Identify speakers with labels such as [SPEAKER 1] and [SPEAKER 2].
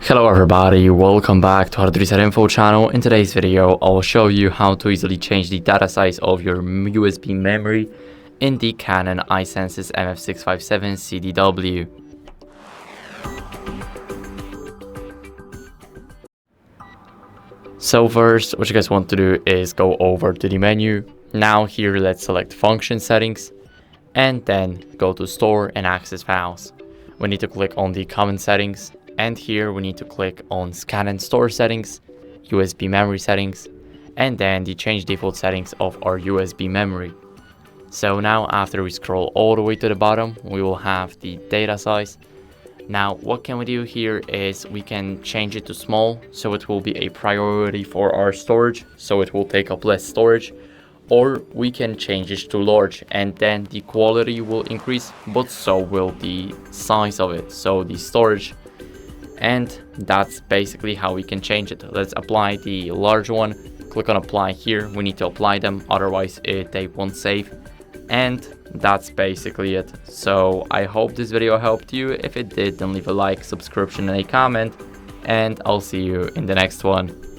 [SPEAKER 1] Hello everybody, welcome back to How to Reset Info channel. In today's video, I'll show you how to easily change the data size of your USB memory in the Canon i-SENSYS MF657Cdw. So first, what you guys want to do is go over to the menu. Now here, let's select function settings and then go to store and access files. We need to click on the common settings. And here we need to click on scan and store settings, USB memory settings, and then the change default settings of our USB memory. So now after we scroll all the way to the bottom, we will have the data size. Now what can we do here is we can change it to small, so it will be a priority for our storage, so it will take up less storage. Or we can change it to large and then the quality will increase, but so will the size of it, so the storage. And that's basically how we can change it. Let's apply the large one. Click on apply here. We need to apply them, otherwise they won't save. And that's basically it. So I hope this video helped you. If it did, then leave a like, subscription, and a comment, and I'll see you in the next one.